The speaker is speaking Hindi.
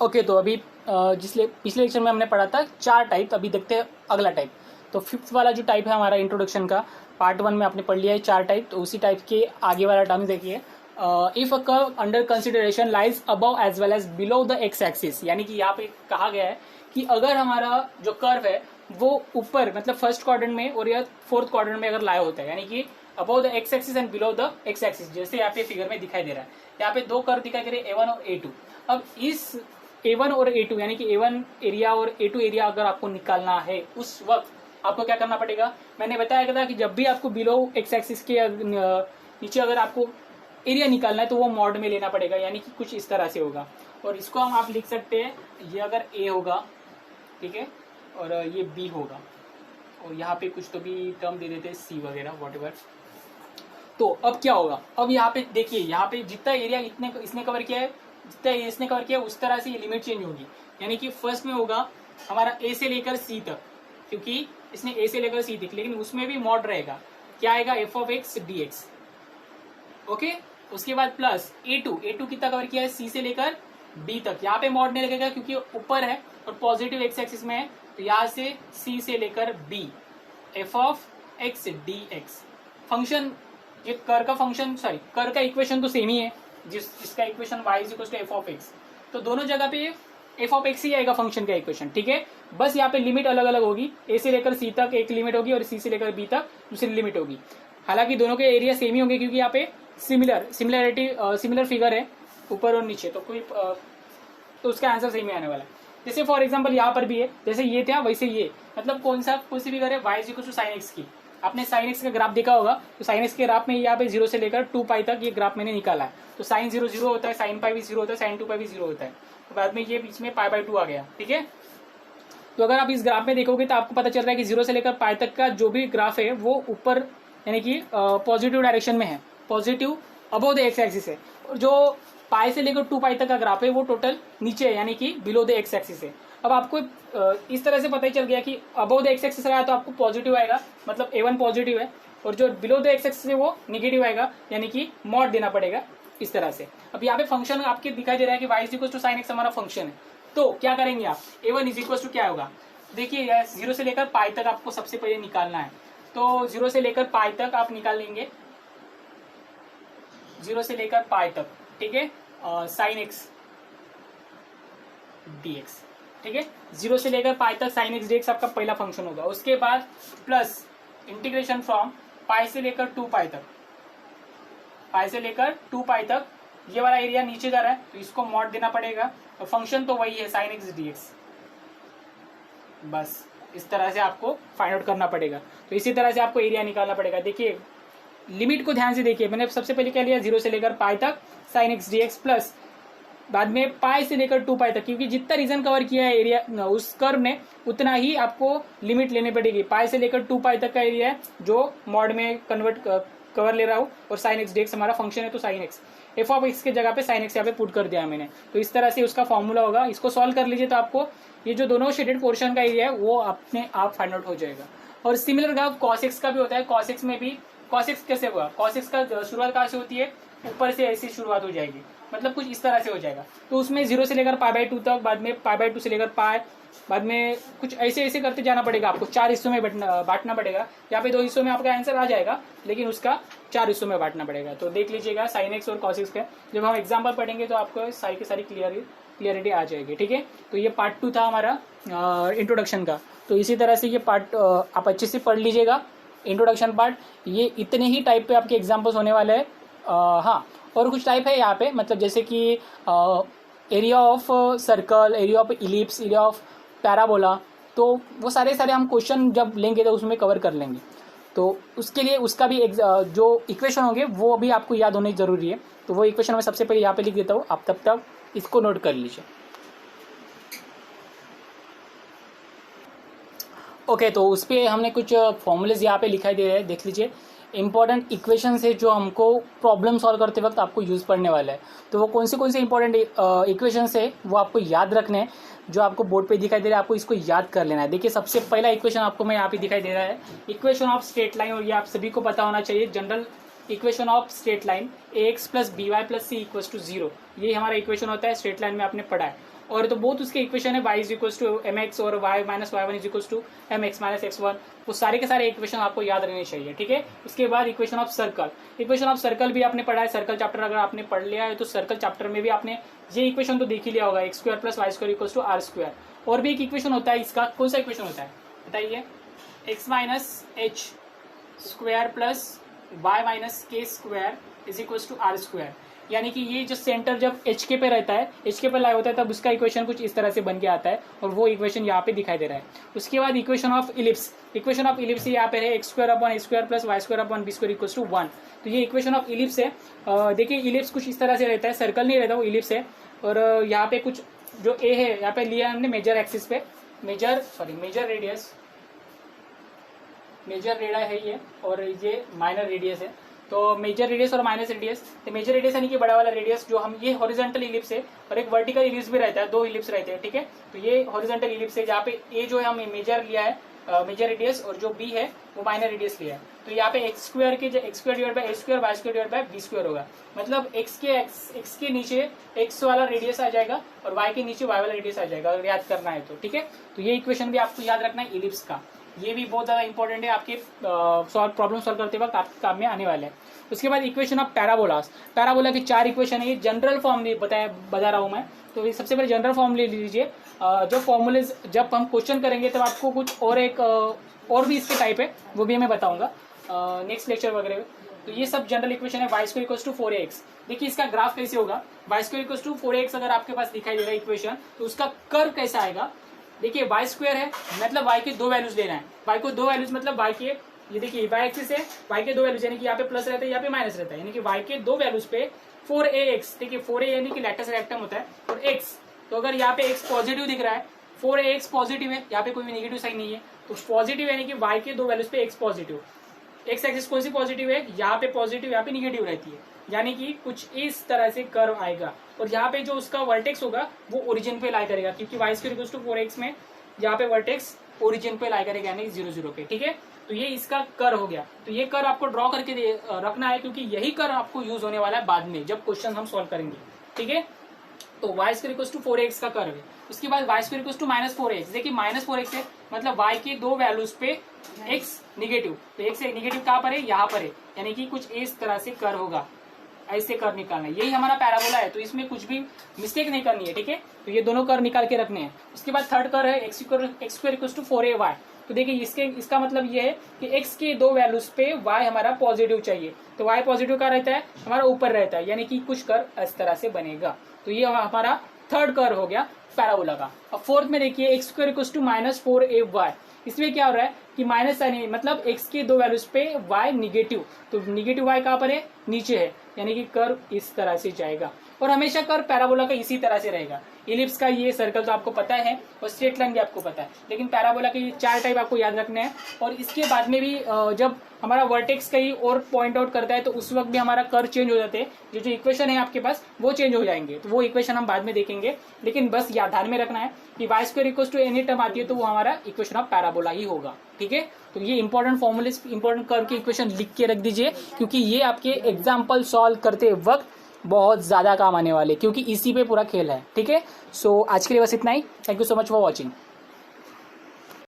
ओके, तो अभी जिसले पिछले लेक्चर में हमने पढ़ा था 4 टाइप, अभी देखते हैं अगला टाइप। तो 5th वाला जो टाइप है हमारा इंट्रोडक्शन का, पार्ट 1 में आपने पढ़ लिया है 4 टाइप। तो उसी टाइप के आगे वाला टर्म देखिए, if a curve under consideration lies above as well as below the x axis, यानी कि यहाँ पे कहा गया है कि अगर हमारा जो कर्व है वो ऊपर मतलब फर्स्ट क्वाड्रेंट में और या 4th क्वाड्रेंट में अगर लाया होता है, यानी कि above the x axis and below the x axis, जैसे यहाँ पे फिगर में दिखाई दे रहा है। यहाँ पे 2 कर्व दिखाई दे रहे हैं A1 और A2। अब इस A1 और A2 यानी कि A1 एरिया और A2 एरिया अगर आपको निकालना है, उस वक्त आपको क्या करना पड़ेगा। मैंने बताया था कि जब भी आपको बिलो एक्स एक्सिस के नीचे अगर आपको एरिया निकालना है तो वो मॉड में लेना पड़ेगा, यानी कि कुछ इस तरह से होगा। और इसको हम आप लिख सकते हैं, ये अगर A होगा, ठीक है, और ये B होगा, और यहाँ पे कुछ तो भी टर्म दे देते हैं C वगैरह व्हाटएवर। तो अब क्या होगा, अब यहाँ पे देखिए, यहाँ पे जितना एरिया इसने कवर किया है, जितना इसने कवर किया उस तरह से ये लिमिट चेंज होगी। यानी कि फर्स्ट में होगा हमारा A से लेकर C तक, क्योंकि इसने A से लेकर C तक, लेकिन उसमें भी मॉड रहेगा। क्या आएगा, f of x dx। Okay, उसके बाद प्लस A2 कितना कवर किया है, C से लेकर B तक। यहाँ पे मॉड नहीं लगेगा क्योंकि ऊपर है और पॉजिटिव एक्स एक्सिस में है, तो यहाँ से C से लेकर B, f of x dx। Function, ये कर का फंक्शन, सॉरी कर का इक्वेशन तो सेम ही है, इसका equation y = f of x। तो दोनों जगह पे f of x ही आएगा फंक्शन का इक्वेशन, ठीक है। बस यहाँ पे लिमिट अलग अलग होगी, a से लेकर c तक एक लिमिट होगी और c से लेकर b तक दूसरी लिमिट होगी। हालांकि दोनों के एरिया सेम ही होंगे क्योंकि यहाँ पे सिमिलर फिगर है ऊपर और नीचे, तो कोई तो उसका आंसर सेम ही आने वाला है। जैसे फॉर एग्जाम्पल यहाँ पर भी है, जैसे ये था वैसे ये, मतलब कौन सी फिगर है, y = sin x की। आपने sin x का ग्राफ देखा होगा, तो sin x के ग्राफ में यहाँ पे 0 से लेकर 2π तक ये ग्राफ मैंने निकाला है। तो sin 0 0 होता है, sin π भी 0 होता है, sin 2π भी 0 होता है। तो बाद में ये बीच में π/2 आ गया, ठीक है। तो अगर आप इस ग्राफ में देखोगे तो आपको पता चल रहा है कि 0 से लेकर π तक का जो भी ग्राफ है वो ऊपर यानी कि पॉजिटिव डायरेक्शन में है, positive above the x axis है। और जो π से लेकर 2π तक का ग्राफ है वो टोटल नीचे है, यानी कि बिलो द एक्स एक्सिस है। अब आपको इस तरह से पता ही चल गया कि अबव द एक्स एक्सिस आया तो आपको पॉजिटिव आएगा, मतलब A1 पॉजिटिव है, और जो बिलो द एक्स एक्सिस है वो निगेटिव आएगा, यानी कि मॉड देना पड़ेगा इस तरह से। अब यहाँ पे फंक्शन आपके दिखाई दे रहा है कि y = sin x हमारा फंक्शन है। तो क्या करेंगे आप, A1 = क्या होगा, देखिए 0 से लेकर π तक आपको सबसे पहले निकालना है। तो 0 से लेकर π तक आप निकाल लेंगे, 0 से लेकर π तक, ठीक है, sin x dx, ठीक है। 0 से लेकर π तक sin x dx आपका पहला फंक्शन होगा। उसके बाद प्लस इंटीग्रेशन फ्रॉम π से लेकर 2π तक, π से लेकर 2π तक ये वाला एरिया नीचे जा रहा है तो इसको मॉड देना पड़ेगा, और फंक्शन तो वही है sin x dx। बस इस तरह से आपको फाइंड आउट करना पड़ेगा। तो इसी तरह से आपको एरिया निकालना पड़ेगा। देखिए लिमिट को ध्यान से देखिए, मैंने सबसे पहले क्या लिया, 0 से लेकर π तक sin x dx, प्लस बाद में π से लेकर 2π तक, क्योंकि जितना रीजन कवर किया है एरिया उस कर्व ने उतना ही आपको लिमिट लेनी पड़ेगी। π से लेकर 2π तक का एरिया है जो मॉड में कवर ले रहा हूँ, और sin x dx हमारा फंक्शन है तो sin x, f of x के जगह पे sin x यहाँ पे पुट कर दिया मैंने। तो इस तरह से उसका फॉर्मूला होगा, इसको सॉल्व कर लीजिए तो आपको ये जो दोनों शेडेड पोर्शन का एरिया है वो अपने आप फाइंड आउट हो जाएगा। और सिमिलर ग्राफ cos x का भी होता है। cos x में भी, cos x कैसे होगा, cos x का शुरुआत कहाँ से होती है, ऊपर से ऐसी शुरुआत हो जाएगी, मतलब कुछ इस तरह से हो जाएगा। तो उसमें 0 से लेकर π/2 तक, बाद में π/2 से लेकर π, बाद में कुछ ऐसे ऐसे करते जाना पड़ेगा आपको, 4 हिस्सों में बांटना पड़ेगा। यहाँ पे 2 हिस्सों में आपका आंसर आ जाएगा, लेकिन उसका 4 हिस्सों में बांटना पड़ेगा। तो देख लीजिएगा sin x और cos x का, जब हम एग्जाम्पल पढ़ेंगे तो आपको सारी की सारी क्लियरिटी आ जाएगी, ठीक है। तो ये पार्ट 2 था हमारा इंट्रोडक्शन का। तो इसी तरह से ये पार्ट आप अच्छे से पढ़ लीजिएगा, इंट्रोडक्शन पार्ट। ये इतने ही टाइप पे आपके एग्जाम्पल्स होने वाले हैं। हाँ, और कुछ टाइप है यहाँ पे, मतलब जैसे कि area of circle, area of ellipse, area of parabola, तो वो सारे हम क्वेश्चन जब लेंगे तो उसमें कवर कर लेंगे। तो उसके लिए उसका भी जो इक्वेशन होंगे वो भी आपको याद होने जरूरी है। तो वो इक्वेशन मैं सबसे पहले यहाँ पे लिख देता हूँ, आप तब तक इसको नोट कर लीजिए। ओके, तो उस पर हमने कुछ फॉर्मूलेज यहाँ पे लिखाई दे रहे हैं, देख लीजिए। इंपॉर्टेंट इक्वेशंस है जो हमको प्रॉब्लम सॉल्व करते वक्त आपको यूज़ पड़ने वाला है। तो वो कौन से इंपॉर्टेंट इक्वेशंस है वो आपको याद रखने हैं, जो आपको बोर्ड पे दिखाई दे रहा है, आपको इसको याद कर लेना है। देखिए सबसे पहला इक्वेशन आपको मैं यहाँ पे दिखाई दे रहा है, इक्वेशन ऑफ स्ट्रेट लाइन, और ये आप सभी को पता होना चाहिए, general equation of straight line ax plus B Y plus C equals to 0, ये हमारा इक्वेशन होता है स्ट्रेट लाइन में आपने पढ़ा है। और तो बहुत उसके इक्वेशन है y is equals to M X और y minus Y one is equals to M X minus X one, वो सारे के सारे इक्वेशन आपको याद रहने चाहिए, ठीक है। उसके बाद equation of circle, equation of circle भी आपने पढ़ा है, सर्कल चैप्टर अगर आपने पढ़ लिया है तो सर्कल चैप्टर में भी आपने ये इक्वेशन तो देख ही लिया होगा, x square plus y square equals to r square. और भी एक इक्वेशन होता है इसका, कौन सा इक्वेशन होता है बताइए, x minus h square plus y minus k square is equals to r square, यानी कि ये जो सेंटर जब एच के पे रहता है, एच के पे लाया होता है, तब उसका इक्वेशन कुछ इस तरह से बन के आता है और वो इक्वेशन यहाँ पे दिखाई दे रहा है। उसके बाद equation of ellipse, equation of ellipse यहाँ पे है x square upon a square plus y square upon b square equals to 1, तो ये इक्वेशन ऑफ इलिप्स है। देखिए इलिप्स कुछ इस तरह से रहता है, सर्कल नहीं रहता, वो इलिप्स है। और यहाँ पे कुछ जो ए है यहाँ पे लिया हमने मेजर एक्सिस पे, मेजर रेडियस, मेजर रेडा है ये, और ये माइनर रेडियस है। तो मेजर रेडियस और माइनस रेडियस, तो मेजर रेडियस यानी कि बड़ा वाला रेडियस जो हम, ये हॉरिजॉन्टल इलिप्स है और एक वर्टिकल इलिप्स भी रहता है, दो इलिप्स रहते हैं, ठीक है। तो ये हॉरिजॉन्टल इलिप्स है जहाँ पे ए जो है हम मेजर लिया है मेजर रेडियस, और जो बी है वो माइनर रेडियस लिया है। तो यहाँ पे एक्स स्क्वायर के x square divide by a square, y square divide by b square होगा, मतलब एक्स के नीचे एक्स वाला रेडियस आ जाएगा और वाई के नीचे वाई वाला रेडियस आ जाएगा, अगर याद करना है तो, ठीक है। तो ये इक्वेशन भी आपको याद रखना है इलिप्स का, ये भी बहुत ज्यादा इंपॉर्टेंट है, आपके प्रॉब्लम सॉल्व करते वक्त आपके काम में आने वाले हैं। उसके बाद इक्वेशन ऑफ पैराबोलास, पैराबोला की 4 इक्वेशन है, ये जनरल फॉर्म में बता रहा हूं मैं। तो ये सबसे पहले जनरल फॉर्म ले लीजिए, जो फॉर्मूलेज जब हम क्वेश्चन करेंगे तब आपको कुछ और भी इसके टाइप है, वो भी मैं बताऊंगा नेक्स्ट लेक्चर वगैरह में। तो ये सब जनरल इक्वेशन है, y square equals to 4ax। देखिए इसका ग्राफ कैसे होगा, Y square equals to 4ax अगर आपके पास दिखाई दे रहा है इक्वेशन, तो उसका कर्व कैसा आएगा। देखिए वाई स्क्वायर है, मतलब वाई के 2 वैल्यूज लेना है, वाई को 2 वैल्यूज मतलब वाई के, ये देखिए वाई एक्सिस है, वाई के 2 वैल्यूज यानी कि यहाँ पे प्लस रहता है, यहाँ पे माइनस रहता है, यानी कि वाई के 2 वैल्यूज पे 4ax, देखिए 4a यानी कि लेटस रेक्टम होता है, और x, तो अगर यहाँ पे x पॉजिटिव दिख रहा है, 4ax पॉजिटिव है, यहाँ पे कोई भी नेगेटिव साइन नहीं है, तो पॉजिटिव यानी कि y के 2 वैल्यूज पे x पॉजिटिव, x एक्सिस कौन सी पॉजिटिव है, यहाँ पे पॉजिटिव, यहाँ पे निगेटिव रहती है, यानी कि कुछ इस तरह से कर्व आएगा। और यहाँ पे जो उसका वर्टेक्स होगा वो ओरिजिन पे लाई करेगा, क्योंकि Y square equals to 4x में यहाँ पे वर्टेक्स ओरिजिन पे लाई करेगा, यानी 0 0 पे, ठीक है। तो ये इसका कर हो गया, तो ये कर आपको ड्रॉ करके रखना है, क्योंकि यही कर आपको यूज होने वाला है बाद में जब क्वेश्चन हम सॉल्व करेंगे, ठीक है। तो Y square equals to 4x का कर्व है। उसके बाद Y square equals to -4x, देखिए -4x है, मतलब y के 2 वैल्यूज पे x निगेटिव, तो x निगेटिव कहाँ पर है, यहाँ पर है, यानी कि कुछ इस तरह से कर होगा, ऐसे कर निकालना है, यही हमारा पैराबोला है, तो इसमें कुछ भी मिस्टेक नहीं करनी है, ठीक है। तो ये दोनों कर निकाल के रखने हैं। उसके बाद थर्ड कर है x square equals to 4ay, तो देखिए इसका मतलब ये है कि x के 2 वैल्यूज पे y हमारा पॉजिटिव चाहिए, तो y पॉजिटिव का रहता है, हमारा ऊपर रहता है, यानी कि कुछ कर इस तरह से बनेगा। तो ये हमारा थर्ड कर हो गया पैराबोला का। अब फोर्थ में देखिए x square equals to -4ay, इसमें क्या हो रहा है कि माइनस साइन है, मतलब x के 2 वैल्यूज पे y निगेटिव, तो निगेटिव y कहाँ पर है, नीचे है, यानी कि कर्व इस तरह से जाएगा। और हमेशा कर्व पैराबोला का इसी तरह से रहेगा। इलिप्स का ये सर्कल तो आपको पता है और स्ट्रेट लाइन भी आपको पता है, लेकिन पैराबोला के ये 4 टाइप आपको याद रखने हैं। और इसके बाद में भी जब हमारा वर्टेक्स कहीं और पॉइंट आउट करता है तो उस वक्त भी हमारा कर्व चेंज हो जाते हैं, जो इक्वेशन है आपके पास वो चेंज हो जाएंगे, तो वो इक्वेशन हम बाद में देखेंगे। लेकिन बस याद ध्यान में रखना है कि y square equals to any term आती है तो वो हमारा इक्वेशन ऑफ पैराबोला ही होगा, ठीक है। तो ये इंपॉर्टेंट फॉर्मूले, इंपॉर्टेंट कर्व की इक्वेशन लिख के रख दीजिए, क्योंकि ये आपके एग्जाम्पल सॉल्व करते वक्त बहुत ज्यादा काम आने वाले, क्योंकि इसी पे पूरा खेल है, ठीक है। सो आज के लिए बस इतना ही, thank you so much for watching.